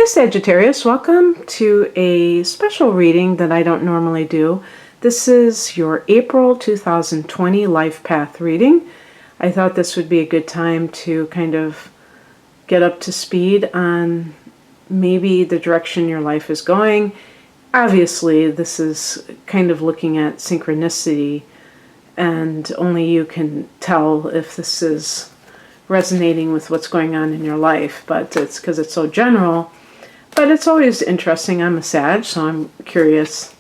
Sagittarius, welcome to a special reading that I don't normally do. This is your April 2020 life path reading. I thought this would be a good time to kind of get up to speed on maybe the direction your life is going. Obviously, this is kind of looking at synchronicity, and only you can tell if this is resonating with what's going on in your life, but it's because it's so general. But it's always interesting. I'm a Sag, so I'm curious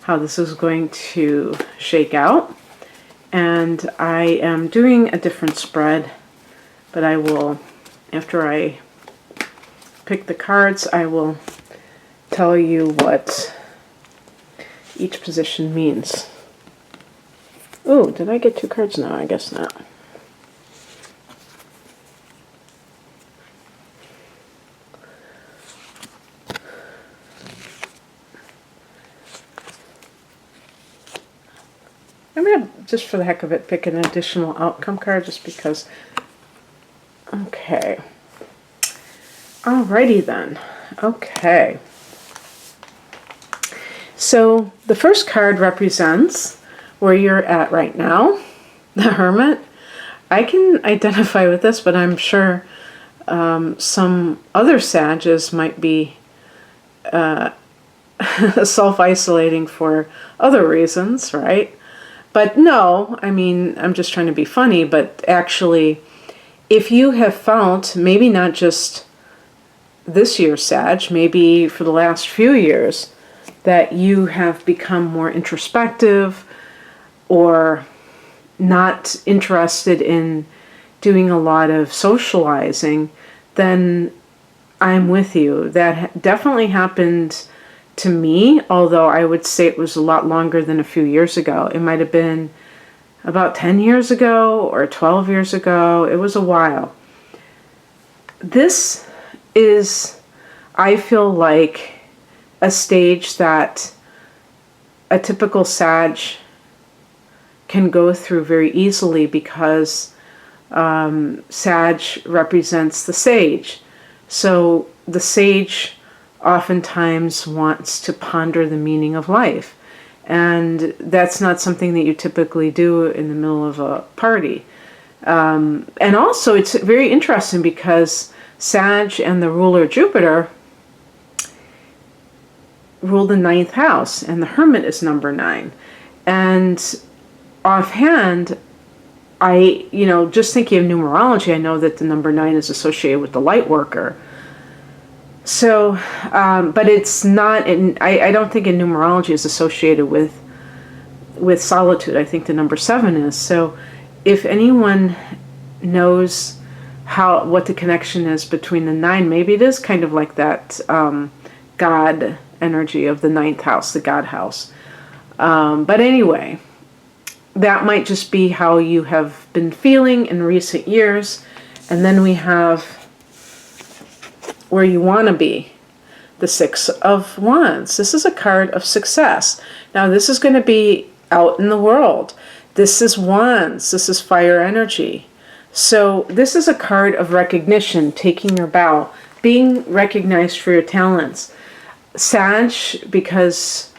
how this is going to shake out. And I am doing a different spread, but I will, after I pick the cards, I will tell you what each position means. Oh, did I get two cards? No, I guess not. I'm going to, just for the heck of it, pick an additional outcome card just because. Okay. Alrighty then. Okay. So the first card represents where you're at right now, the Hermit. I can identify with this, but I'm sure some other Sages might be self-isolating for other reasons, right? But no, I mean, I'm just trying to be funny, but actually, if you have felt, maybe not just this year, Sag, maybe for the last few years, that you have become more introspective or not interested in doing a lot of socializing, then I'm with you. That definitely happened to me, although I would say it was a lot longer than a few years ago. It might have been about 10 years ago or 12 years ago. It was a while. This is, I feel like, a stage that a typical Sag can go through very easily because Sag represents the sage. So the sage oftentimes wants to ponder the meaning of life. And that's not something that you typically do in the middle of a party. And also it's very interesting because Sag and the ruler Jupiter rule the 9th house, and the Hermit is number 9. And offhand, just thinking of numerology, I know that the number 9 is associated with the light worker. So, but it's not, I don't think in numerology is associated with solitude. I think the number 7 is. So if anyone knows what the connection is between the 9, maybe it is kind of like that God energy of the 9th house, the God house. But anyway, that might just be how you have been feeling in recent years. And then we have where you want to be, the 6 of Wands. This is a card of success. Now this is going to be out in the world. This is Wands. This is fire energy. So this is a card of recognition, taking your bow, being recognized for your talents. Sag, because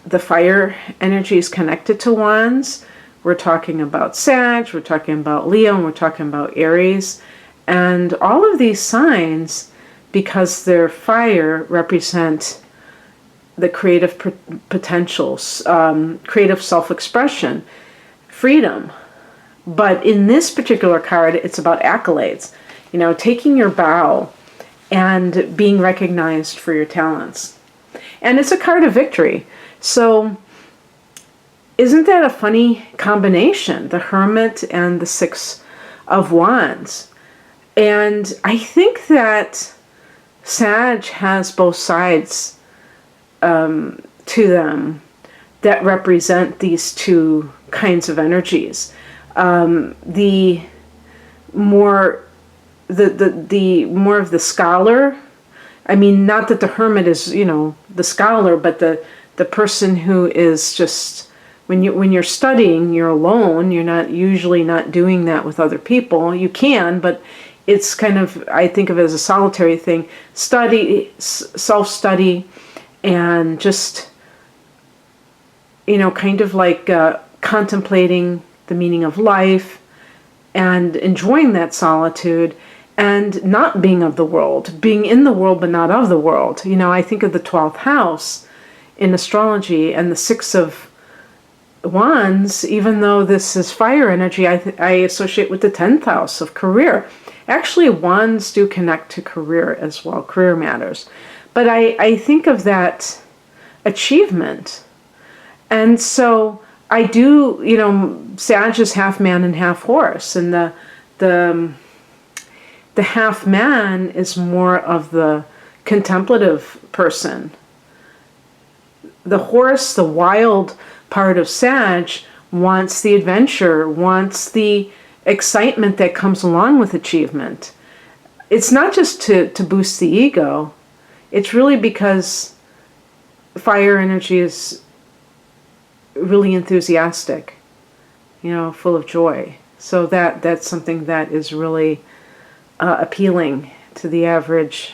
the fire energy is connected to Wands, we're talking about Sag, we're talking about Leo, and we're talking about Aries. And all of these signs, because their fire represent the creative potentials, creative self-expression, freedom. But in this particular card, it's about accolades. Taking your bow and being recognized for your talents. And it's a card of victory. So isn't that a funny combination? The Hermit and the 6 of Wands. And I think that Sag has both sides to them that represent these two kinds of energies. The more of the scholar, I mean, not that the Hermit is, the scholar, but the person who is just, when you're studying, you're alone. You're not usually not doing that with other people. You can, but it's kind of, I think of it as a solitary thing. Study, self-study, and just, kind of like contemplating the meaning of life and enjoying that solitude and not being of the world, being in the world but not of the world. I think of the 12th house in astrology and the Six of Wands, even though this is fire energy, I associate with the 10th house of career. Actually, wands do connect to career as well, career matters. But I think of that achievement. And so I do, Sag is half man and half horse. And the half man is more of the contemplative person. The horse, the wild part of Sag, wants the adventure, wants the excitement that comes along with achievement. It's not just to boost the ego. It's really because fire energy is really enthusiastic, full of joy. So that's something that is really appealing to the average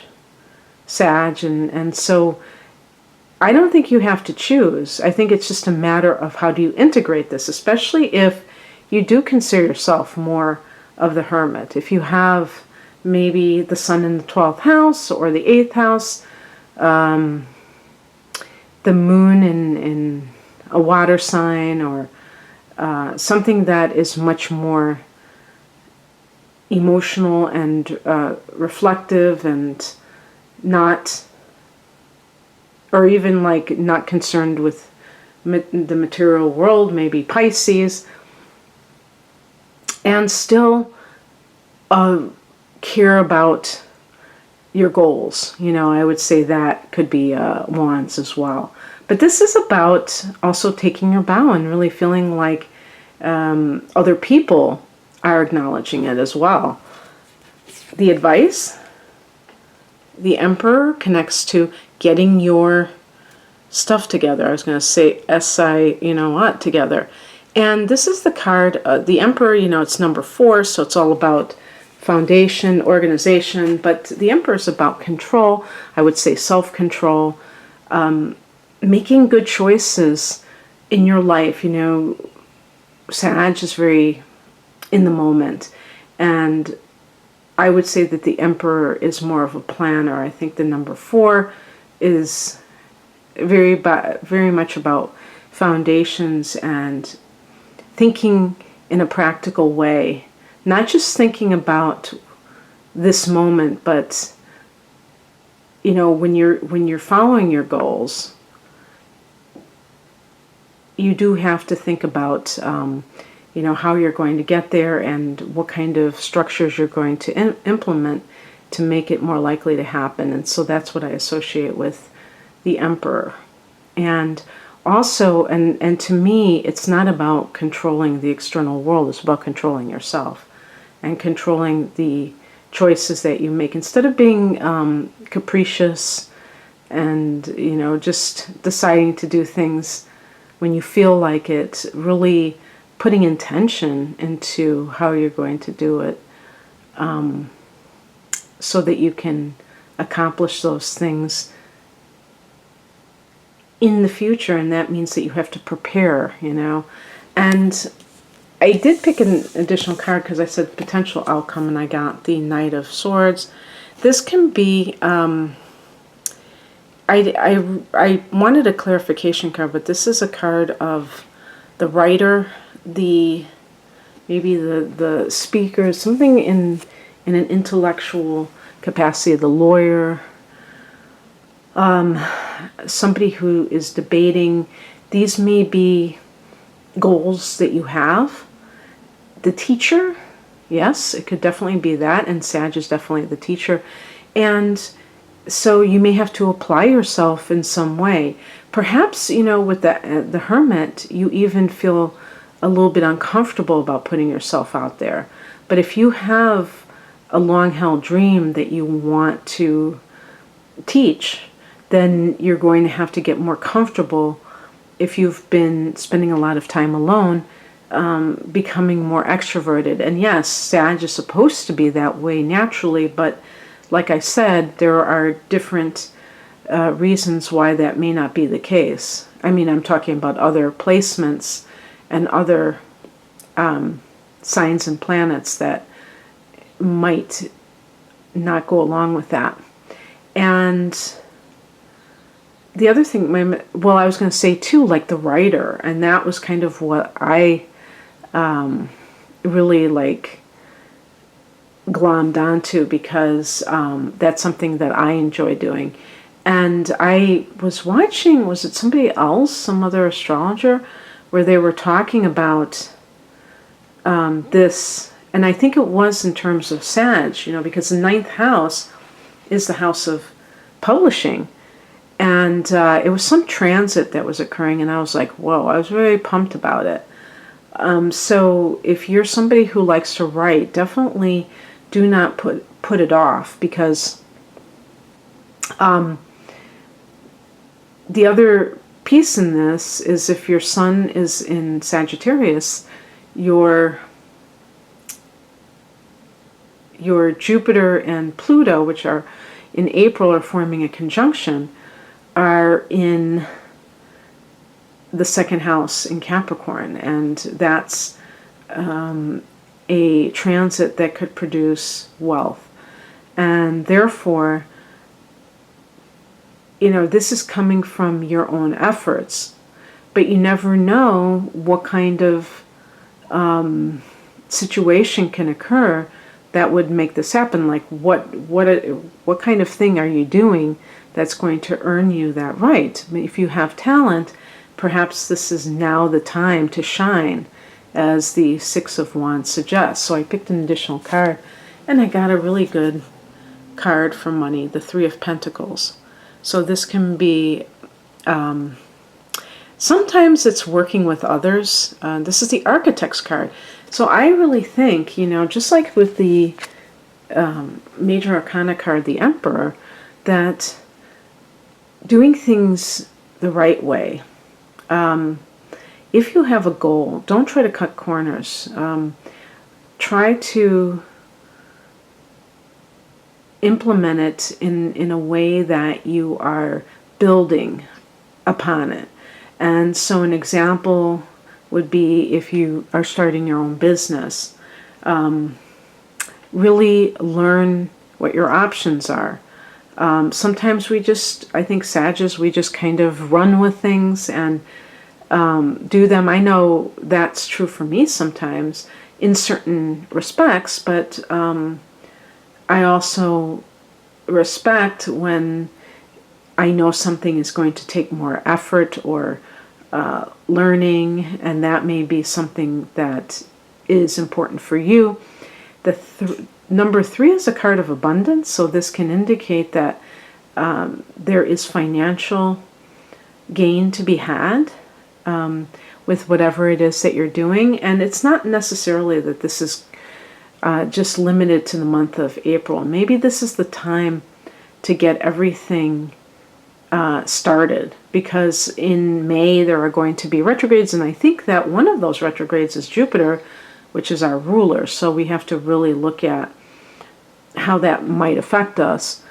Sag. And so I don't think you have to choose. I think it's just a matter of how do you integrate this, especially if you do consider yourself more of the Hermit. If you have maybe the sun in the 12th house or the 8th house, the moon in a water sign, or something that is much more emotional and reflective and not, or even like not concerned with the material world, maybe Pisces, and still care about your goals. I would say that could be Wands as well. But this is about also taking your bow and really feeling like other people are acknowledging it as well. The advice, the Emperor connects to getting your stuff together. I was going to say S-I, together. And this is the card, the Emperor, it's number 4, so it's all about foundation, organization, but the Emperor is about control. I would say self-control, making good choices in your life. Sag is very in the moment, and I would say that the Emperor is more of a planner. I think the number 4 is very much about foundations and thinking in a practical way, not just thinking about this moment, but when you're following your goals, you do have to think about how you're going to get there and what kind of structures you're going to implement to make it more likely to happen. And so that's what I associate with the Emperor. And also, and to me, it's not about controlling the external world. It's about controlling yourself and controlling the choices that you make. Instead of being capricious and, just deciding to do things when you feel like it, really putting intention into how you're going to do it, so that you can accomplish those things in the future. And that means that you have to prepare, and I did pick an additional card because I said potential outcome, and I got the Knight of Swords. This can be I wanted a clarification card, but this is a card of the writer, maybe the speaker, something in an intellectual capacity, the lawyer, somebody who is debating. These may be goals that you have. The teacher, yes, it could definitely be that, and Sag is definitely the teacher. And so you may have to apply yourself in some way. Perhaps, with the Hermit, you even feel a little bit uncomfortable about putting yourself out there. But if you have a long-held dream that you want to teach, then you're going to have to get more comfortable if you've been spending a lot of time alone, becoming more extroverted. And yes, Sag is supposed to be that way naturally, but like I said, there are different reasons why that may not be the case. I mean, I'm talking about other placements and other signs and planets that might not go along with that. And the other thing, well, I was going to say too, like the writer, and that was kind of what I really like glommed onto, because that's something that I enjoy doing. And I was watching, was it somebody else, some other astrologer, where they were talking about this, and I think it was in terms of Sag, because the ninth house is the house of publishing. And it was some transit that was occurring, and I was like, whoa, I was very pumped about it. So if you're somebody who likes to write, definitely do not put it off, because the other piece in this is if your sun is in Sagittarius, your Jupiter and Pluto, which are in April, are forming a conjunction, are in the second house in Capricorn, and that's a transit that could produce wealth. And therefore, this is coming from your own efforts, but you never know what kind of situation can occur that would make this happen. Like what kind of thing are you doing that's going to earn you that right? I mean, if you have talent, perhaps this is now the time to shine, as the Six of Wands suggests. So I picked an additional card, and I got a really good card for money, the Three of Pentacles. So this can be, sometimes it's working with others. This is the Architect's card. So I really think, just like with the Major Arcana card, the Emperor, that doing things the right way. If you have a goal, don't try to cut corners. Try to implement it in a way that you are building upon it. And so an example would be if you are starting your own business. Really learn what your options are. Sometimes I think Sagittarius, we just kind of run with things and do them. I know that's true for me sometimes in certain respects, but I also respect when I know something is going to take more effort or learning, and that may be something that is important for you. The number 3 is a card of abundance, so this can indicate that there is financial gain to be had with whatever it is that you're doing. And it's not necessarily that this is just limited to the month of April. Maybe this is the time to get everything started, because in May there are going to be retrogrades, and I think that one of those retrogrades is Jupiter, which is our ruler. So we have to really look at how that might affect us.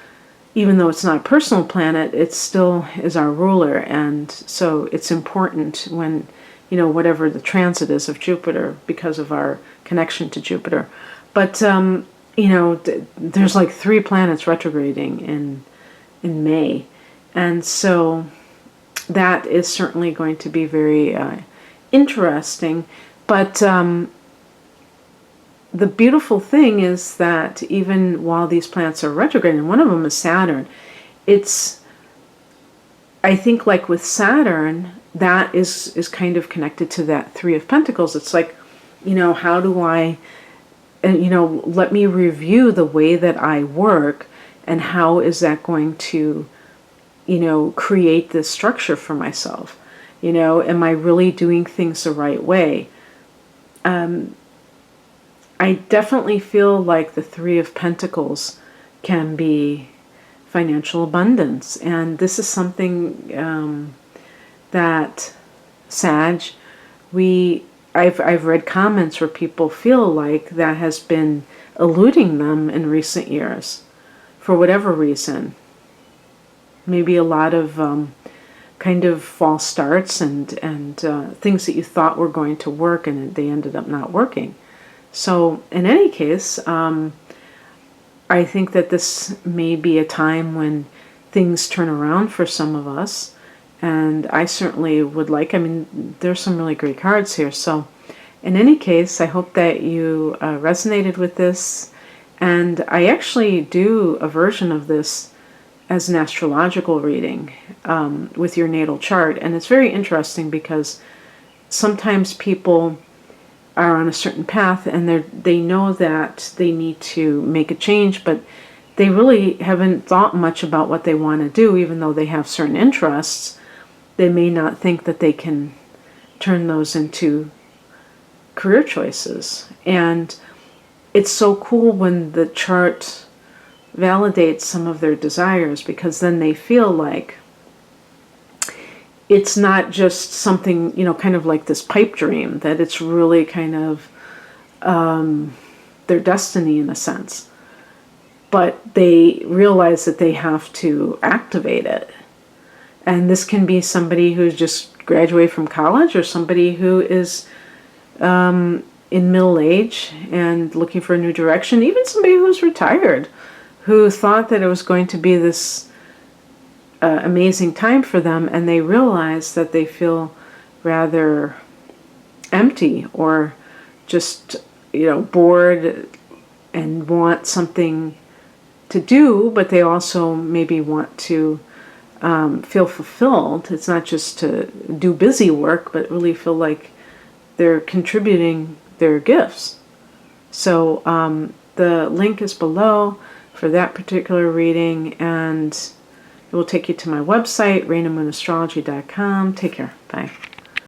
Even though it's not a personal planet, it still is our ruler, and so it's important when, whatever the transit is of Jupiter, because of our connection to Jupiter. But, there's like 3 planets retrograding in May, and so that is certainly going to be very interesting. But the beautiful thing is that even while these planets are retrograde, and one of them is Saturn, I think like with Saturn, that is kind of connected to that 3 of Pentacles. It's like, how do I, let me review the way that I work, and how is that going to, create this structure for myself? Am I really doing things the right way? I definitely feel like the 3 of Pentacles can be financial abundance. And this is something that, Sag, I've read comments where people feel like that has been eluding them in recent years for whatever reason. Maybe a lot of kind of false starts and things that you thought were going to work and they ended up not working. So in any case, I think that this may be a time when things turn around for some of us. And I certainly would like, I mean, there's some really great cards here. So in any case, I hope that you resonated with this. And I actually do a version of this as an astrological reading with your natal chart. And it's very interesting because sometimes people are on a certain path and they know that they need to make a change, but they really haven't thought much about what they want to do, even though they have certain interests. They may not think that they can turn those into career choices. And it's so cool when the chart validates some of their desires, because then they feel like it's not just something, kind of like this pipe dream, that it's really kind of their destiny in a sense. But they realize that they have to activate it. And this can be somebody who's just graduated from college, or somebody who is in middle age and looking for a new direction. Even somebody who's retired, who thought that it was going to be this amazing time for them, and they realize that they feel rather empty or just, bored and want something to do, but they also maybe want to feel fulfilled. It's not just to do busy work, but really feel like they're contributing their gifts. So the link is below for that particular reading, and it will take you to my website, rainamoonastrology.com. Take care. Bye.